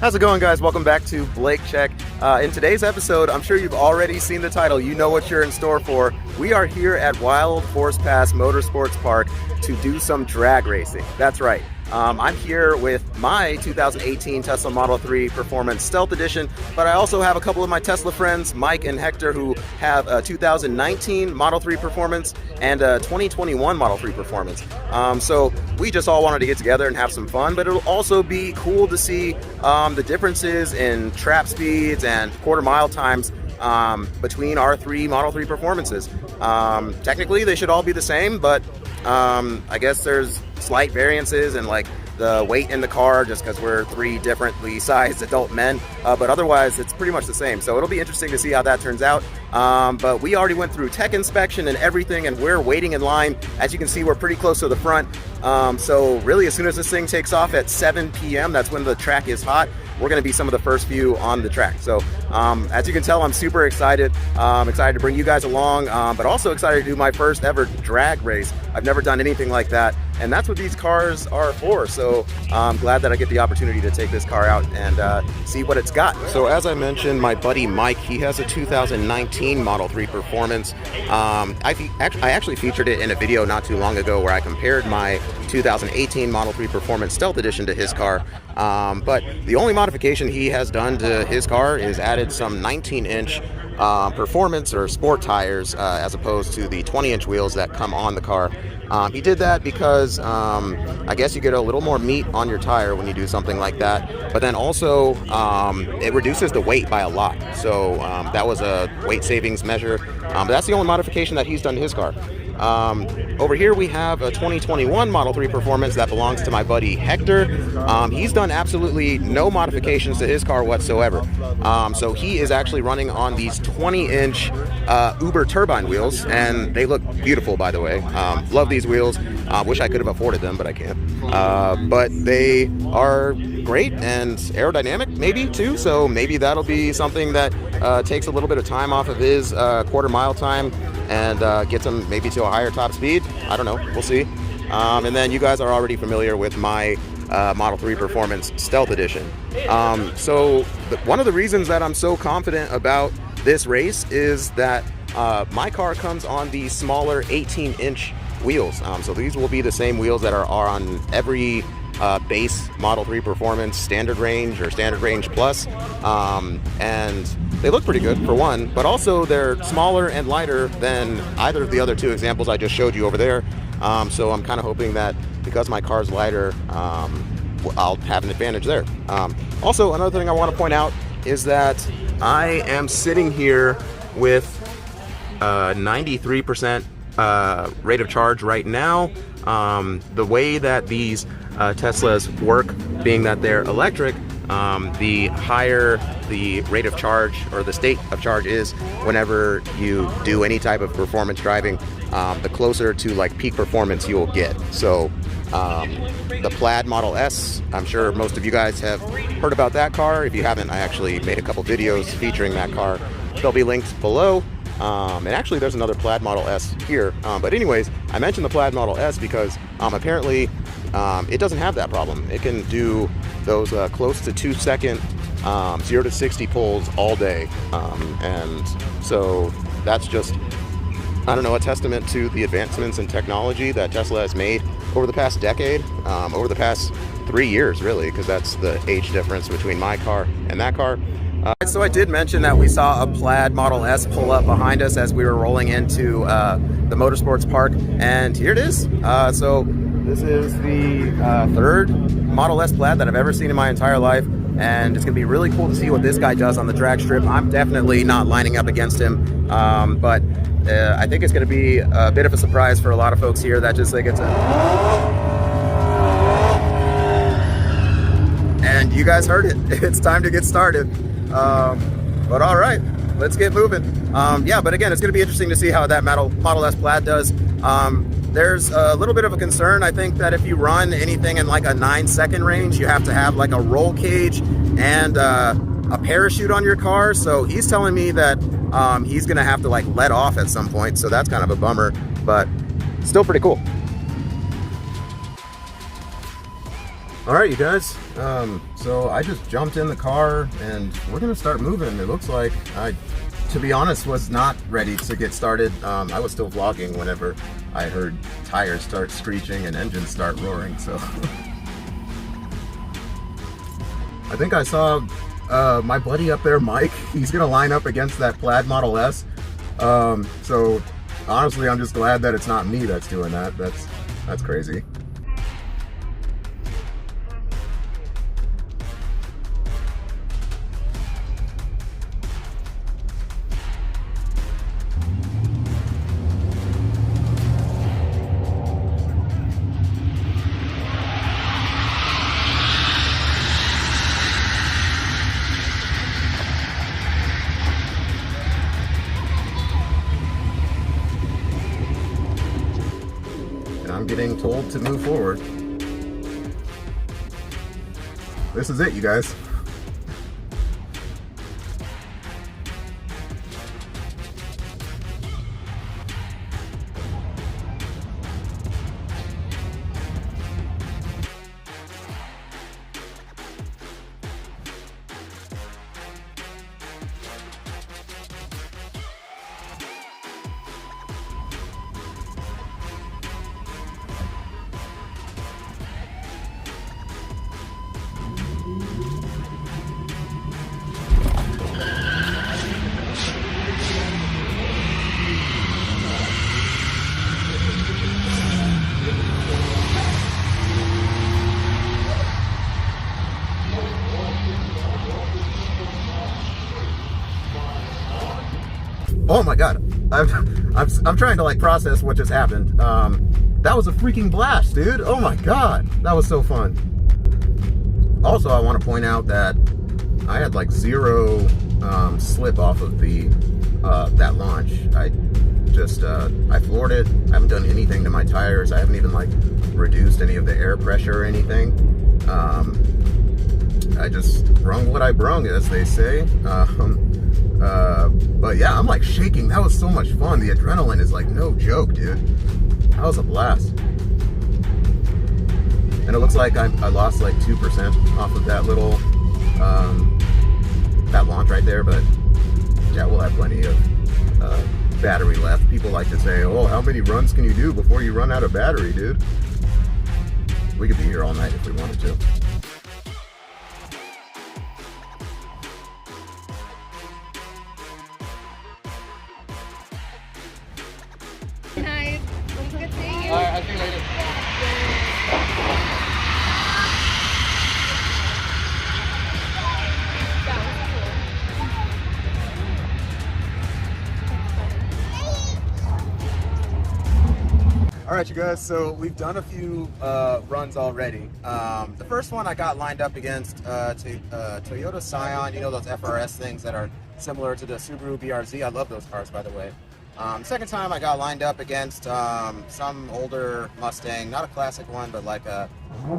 How's it going, guys? Welcome back to Blake Check. In today's episode, I'm sure you've already seen the title. You know what you're in store for. We are here at Wild Horse Pass Motorsports Park to do some drag racing. That's right. I'm here with my 2018 Tesla Model 3 Performance Stealth Edition, but I also have a couple of my Tesla friends, Mike and Hector, who have a 2019 Model 3 Performance and a 2021 Model 3 Performance. So we just all wanted to get together and have some fun, but it'll also be cool to see the differences in trap speeds and quarter-mile times between our three Model 3 performances. Technically, they should all be the same, but I guess there's slight variances in like the weight in the car just because we're three differently sized adult men, but otherwise it's pretty much the same. So it'll be interesting to see how that turns out. But we already went through tech inspection and everything, and we're waiting in line. As you can see, we're pretty close to the front. So really, as soon as this thing takes off at 7 p.m., that's when the track is hot. We're going to be some of the first few on the track. So as you can tell, I'm super excited. Excited to bring you guys along, but also excited to do my first ever drag race. I've never done anything like that, and that's what these cars are for. So I'm glad that I get the opportunity to take this car out and see what it's got. So as I mentioned, my buddy Mike, he has a 2019 Model 3 Performance. I actually featured it in a video not too long ago where I compared my 2018 Model 3 Performance Stealth Edition to his car. But the only modification he has done to his car is added some 19-inch performance or sport tires as opposed to the 20-inch wheels that come on the car. He did that because I guess you get a little more meat on your tire when you do something like that, but then also it reduces the weight by a lot. So that was a weight savings measure, but that's the only modification that he's done to his car. Over here we have a 2021 Model 3 Performance that belongs to my buddy Hector. He's done absolutely no modifications to his car whatsoever. So he is actually running on these 20-inch Uber turbine wheels, and they look beautiful, by the way. Love these wheels. Wish I could have afforded them, but I can't. But they are great and aerodynamic, maybe, too. So maybe that'll be something that takes a little bit of time off of his quarter-mile time and gets him maybe to a higher top speed. I don't know. We'll see. And then you guys are already familiar with my Model 3 Performance Stealth Edition. So one of the reasons that I'm so confident about this race is that my car comes on the smaller 18-inch wheels. So these will be the same wheels that are on every base Model 3 Performance Standard Range or Standard Range Plus. And they look pretty good for one, but also they're smaller and lighter than either of the other two examples I just showed you over there. So I'm kind of hoping that because my car's lighter, I'll have an advantage there. Also, another thing I want to point out is that I am sitting here with 93% rate of charge right now. The way that these Teslas work, being that they're electric, the higher the rate of charge or the state of charge is whenever you do any type of performance driving, the closer to like peak performance you'll get. So the Plaid Model S, I'm sure most of you guys have heard about that car. If you haven't, I actually made a couple videos featuring that car. They'll be linked below. And actually there's another Plaid Model S here. But anyways, I mentioned the Plaid Model S because apparently it doesn't have that problem. It can do those close to 2-second 0 to 60 pulls all day. And so that's just, I don't know, a testament to the advancements in technology that Tesla has made over the past decade, over the past 3 years, really, because that's the age difference between my car and that car. So I did mention that we saw a Plaid Model S pull up behind us as we were rolling into the motorsports park, and here it is. So this is the third Model S Plaid that I've ever seen in my entire life, and it's gonna be really cool to see what this guy does on the drag strip. I'm definitely not lining up against him, but I think it's gonna be a bit of a surprise for a lot of folks here that just think it's and you guys heard it. It's time to get started. But all right, let's get moving. Yeah, but again, it's going to be interesting to see how that Model S Plaid does. There's a little bit of a concern. I think that if you run anything in like a 9-second range, you have to have like a roll cage and a parachute on your car. So he's telling me that he's going to have to like let off at some point. So that's kind of a bummer, but still pretty cool. All right, you guys. So I just jumped in the car and we're gonna start moving. It looks like to be honest, was not ready to get started. I was still vlogging whenever I heard tires start screeching and engines start roaring. So I think I saw my buddy up there, Mike. He's gonna line up against that Plaid Model S. So honestly, I'm just glad that it's not me that's doing that. That's crazy. I'm getting told to move forward. This is it, you guys. Oh my god, I'm trying to like process what just happened. That was a freaking blast, dude. Oh my god, that was so fun. Also, I want to point out that I had like zero slip off of the that launch. I floored it. I haven't done anything to my tires. I haven't even like reduced any of the air pressure or anything. I just brung what I brung, as they say. But yeah, I'm like shaking. That was so much fun. The adrenaline is like no joke, dude. That was a blast. And it looks like I lost like 2% off of that little that launch right there, but yeah, we'll have plenty of battery left. People like to say, oh, how many runs can you do before you run out of battery, dude? We could be here all night if we wanted to. Nice. Good seeing you. Alright, I'll see you later. All right, you guys, so we've done a few runs already. The first one I got lined up against Toyota Scion, you know, those FRS things that are similar to the Subaru BRZ. I love those cars, by the way. Second time I got lined up against some older Mustang, not a classic one, but like a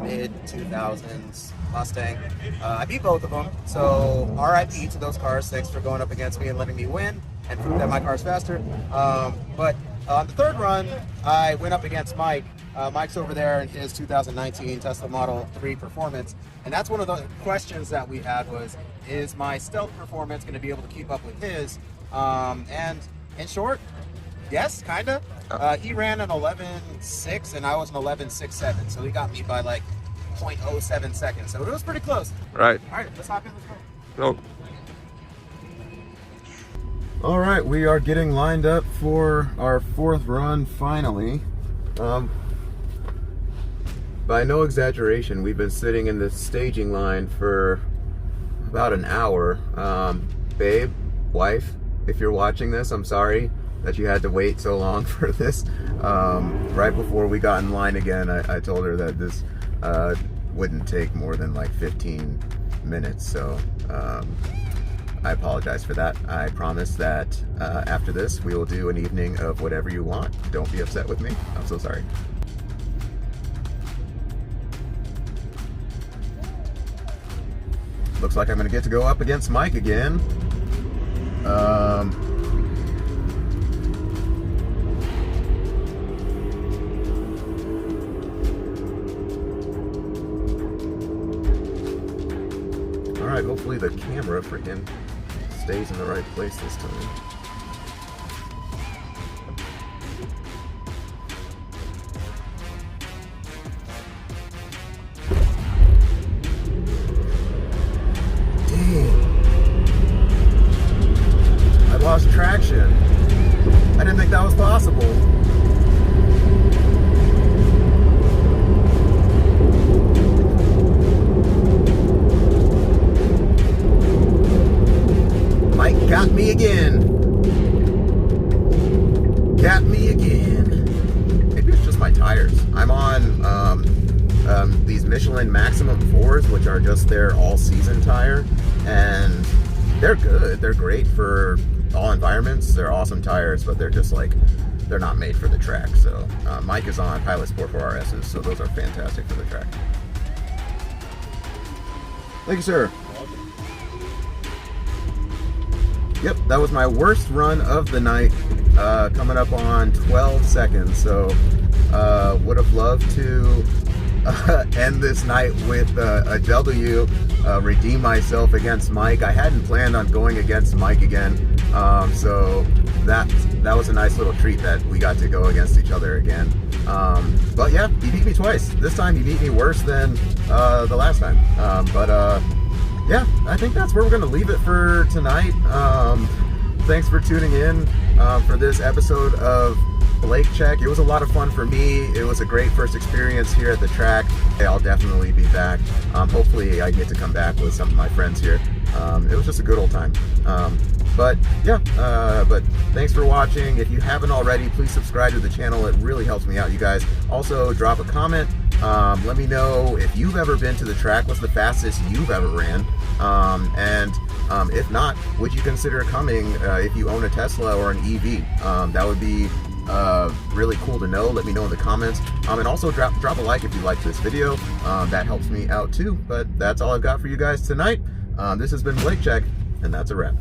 mid-2000s Mustang. I beat both of them, so RIP to those cars. Thanks for going up against me and letting me win and prove that my car's faster. But on the third run, I went up against Mike. Mike's over there in his 2019 Tesla Model 3 Performance, and that's one of the questions that we had was, is my stealth performance going to be able to keep up with his? And in short, yes, kind of. He ran an 11.6 and I was an 11.67, so he got me by like 0.07 seconds, so it was pretty close. Right. All right, let's hop in, let's go. No. All right, we are getting lined up for our fourth run finally. By no exaggeration, we've been sitting in this staging line for about an hour. Babe, wife, if you're watching this, I'm sorry that you had to wait so long for this. Right before we got in line again, I told her that this wouldn't take more than like 15 minutes, so I apologize for that. I promise that after this, we will do an evening of whatever you want. Don't be upset with me. I'm so sorry. Looks like I'm gonna get to go up against Mike again. Alright, hopefully the camera freaking stays in the right place this time. Dang. I lost traction. I didn't think that was possible. Mike got me again. Got me again. Maybe it's just my tires. I'm on these Michelin Maximum 4s, which are just their all-season tire, and they're good. They're great for all environments. They're awesome tires, but they're just like, they're not made for the track. So Mike is on Pilot Sport 4 RSs, so those are fantastic for the track. Thank you, sir. Yep, that was my worst run of the night, coming up on 12 seconds. So would have loved to end this night with a W, redeem myself against Mike. I hadn't planned on going against Mike again, so that was a nice little treat that we got to go against each other again. But yeah, he beat me twice. This time he beat me worse than the last time. Yeah, I think that's where we're going to leave it for tonight. Thanks for tuning in for this episode of Blake Check. It was a lot of fun for me. It was a great first experience here at the track. I'll definitely be back. Hopefully I get to come back with some of my friends here. It was just a good old time. But thanks for watching. If you haven't already, please subscribe to the channel. It really helps me out, you guys. Also, drop a comment. Let me know if you've ever been to the track. What's the fastest you've ever ran? If not, would you consider coming if you own a Tesla or an EV? That would be really cool to know. Let me know in the comments. And also drop a like if you liked this video. That helps me out too. But that's all I've got for you guys tonight. This has been Blake Check, and that's a wrap.